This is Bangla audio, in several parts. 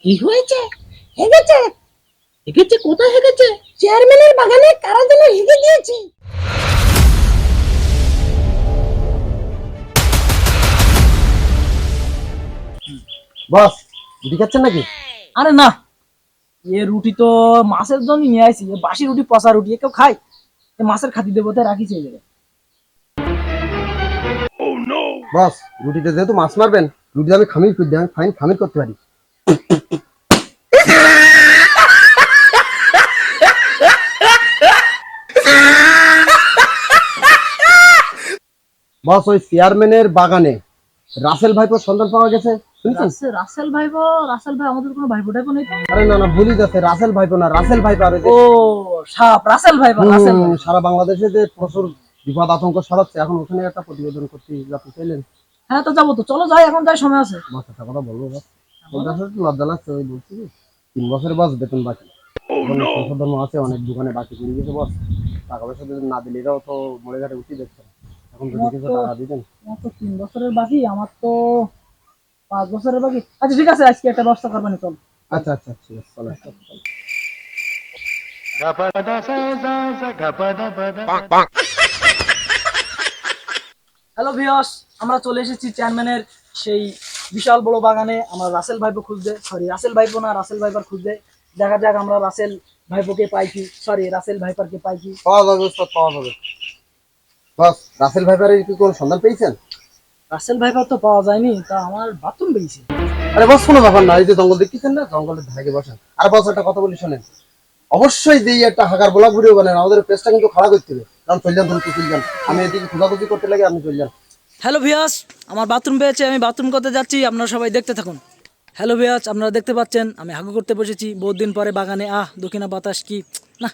কি হয়েছে? হেগেছে? হেগেছে? কোথায় হেগেছে? চেয়ারম্যানের বাগানে কারা যেন হেগে দিয়েছে। বস, রুটি খাচ্ছেন নাকি? আরে না, এ রুটি তো মাছের জন্য নিয়ে আসি। এ বাসি রুটি, পচা রুটি কেউ খায়? এ মাছের খাতি দেবো তাই রাখি চেয়ে যাবে। বস, রুটিতে যেহেতু মাছ মারবেন, রুটিতে আমি খামির করে দিই, আমি ফাইন খামির করতে পারি। বস, ওই চেয়ারম্যানের বাগানে রাসেল ভাইপোর সন্ধান পাওয়া গেছে, শুনছেন? রাসেল ভাইপো? রাসেল ভাই আমাদের কোনো ভাইপো টাইপো নেই তো? আরে না না, ভুলই যাচ্ছে, রাসেল ভাইপো না, রাসেল ভাইপো। আর ওই যে ও সাপ, রাসেল ভাইপো, রাসেল ভাই। সারা বাংলাদেশে যে প্রচুর বিপদ আতঙ্ক ছড়াচ্ছে, এখন ওখানে একটা প্রতিবেদন করতে আপনি চাইলেন? হ্যাঁ তো যাবো তো, চলো যাই, এখন যাই, সময় আছে। বস, একটা কথা বলবো বস, বলতে আসলে একটু লজ্জা লাগছে। ওই বলছি যে 3 বছরের বস বেতন বাকি, এখন সংশোধন আছে, অনেক দোকানে বাকি পড়ে গেছে বস। টাকা পয়সা যদি না দিলে এরাও তো মরে ঘাটে উঠি দেখছে। এখন যদি কিছু টাকা দিতেন। আমার তো 3 বছরের বাকি, আমার তো 5 বছরের বাকি। আচ্ছা ঠিক আছে, আজকে একটা ব্যবস্থা করবানি, চল। আচ্ছা আচ্ছা, ঠিক আছে, চলো। হ্যালো ভিউয়ার্স, আমরা চলে এসেছি চেয়ারম্যানের সেই বিশাল বড় বাগানে। আমরা রাসেল ভাইপো খুঁজতে, সরি রাসেল ভাইপো না, রাসেল ভাইপার খুঁজতে। দেখা যাক আমরা রাসেল ভাইপোকে পাই কি, সরি রাসেল ভাইপারকে পাই কি। পাওয়া যাবে উস্তাদ, পাওয়া যাবে। বস, রাসেল ভাইপারের কি কোনো সন্ধান পেয়েছেন? রাসেল ভাইপার তো পাওয়া যায়নি, তা আমার বাথরুম পেয়েছি। আরে বস, কোনো ব্যাপার না, এই যে জঙ্গল দেখতেছেন না, জঙ্গলের ধারে বসেন। আর বস, একটা কথা বলি শোনেন, অবশ্যই যেই একটা হাগার ব্লগ ভিডিও বানান, আমাদের পেজটা কিন্তু খারাপ করতে হবে। কারণ চল যান, তুমি চল যান, আমি এদিকে খোঁজাখুঁজি করতে লাগে, আপনি চল যান। হ্যালো ভিউয়ার্স, আমার বাথরুম পেয়েছে, আমি বাথরুম করতে যাচ্ছি, আপনারা সবাই দেখতে থাকুন। হ্যালো ভিউয়ার্স, আপনারা দেখতে পাচ্ছেন আমি হাগু করতে বসেছি বহুত দিন পরে বাগানে। দক্ষিণা বাতাস কি না,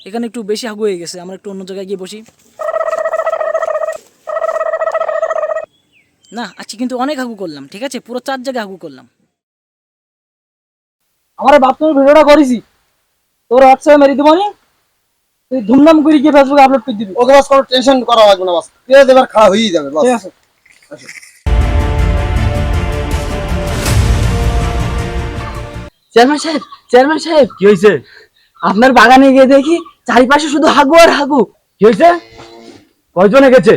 এখানে একটু বেশি হাগু হয়ে গেছে, আমরা একটু অন্য জায়গায় গিয়ে বসি। না আজকে কিন্তু অনেক হাগু করলাম, ঠিক আছে, পুরো 4 জায়গায় হাগু করলাম। আমার বাথরুমের ভিডিওটা করেছি, তোর হোয়াটসঅ্যাপে মেরে দেবো, তুই ধুমধাম করে গিয়ে ফেসবুকে আপলোড করে দিবি। ওকে বস, কোনো টেনশন করা লাগবে না বস, পেজ এবার খারাপ হয়েই যাবে বস। ঠিক আছে। চেয়ারম্যান সাহেব, চেয়ারম্যান সাহেব, কি হয়েছে? আপনার বাগানে গিয়ে দেখি চারিপাশে শুধু হাগু আর হাগু। কি হয়েছে? কয়জন হেগেছে?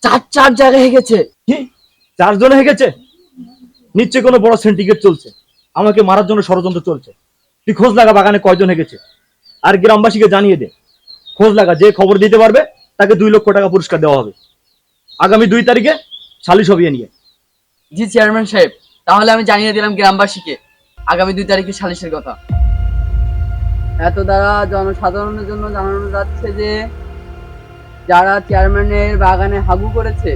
4 জায়গায় হেগেছে। কি 4 জন হেগেছে? নিশ্চয় কোনো বড় সিন্ডিকেট চলছে, আমাকে মারার জন্য ষড়যন্ত্র চলছে। তুই খোঁজ লাগা বাগানে কয়জন হেগেছে, আর গ্রামবাসীকে জানিয়ে দে। খোঁজ লাগা, যে খবর দিতে পারবে তাকে 2 লক্ষ টাকা পুরস্কার দেওয়া হবে। আগামী 2 তারিখে সালিশ হবে এ নিয়ে। জি চেয়ারম্যান সাহেব, তাহলে আমি জানিয়ে দিলাম গ্রামবাসীকে আগামী 2 তারিখে সালিশের কথা। এত দ্বারা জনসাধারণের জন্য জানানো যাচ্ছে যে যারা চেয়ারম্যানের বাগানে হাগু করেছে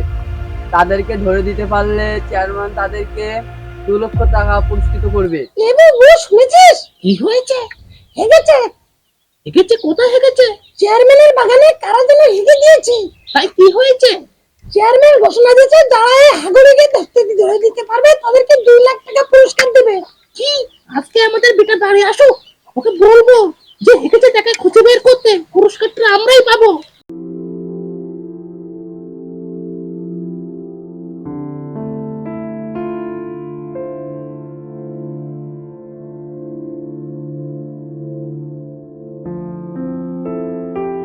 তাদেরকে ধরে দিতে পারলে চেয়ারম্যান তাদেরকে 2 লক্ষ টাকা পুরস্কৃত করবে। এবে ও শুনেছিস? কি হয়েছে? হেগেছে? হেগেছে? কোথায় হেগেছে? চেয়ারম্যানের বাগানে কারা যেন হেগে দিয়েছে। তাই কি হয়েছে? চেয়ারম্যান ঘোষণা দিয়েছে যারা এই হাগুড়িকে ধরে দিতে পারবে তাদেরকে 2 লাখ টাকা পুরস্কার দেবে। কি? আজকে আমাদের বেটা বাড়ি আসুক, ওকে বলবো যে হেগেছে তাকে খুঁজে বের করতে, পুরস্কারটা আমরাই পাবো।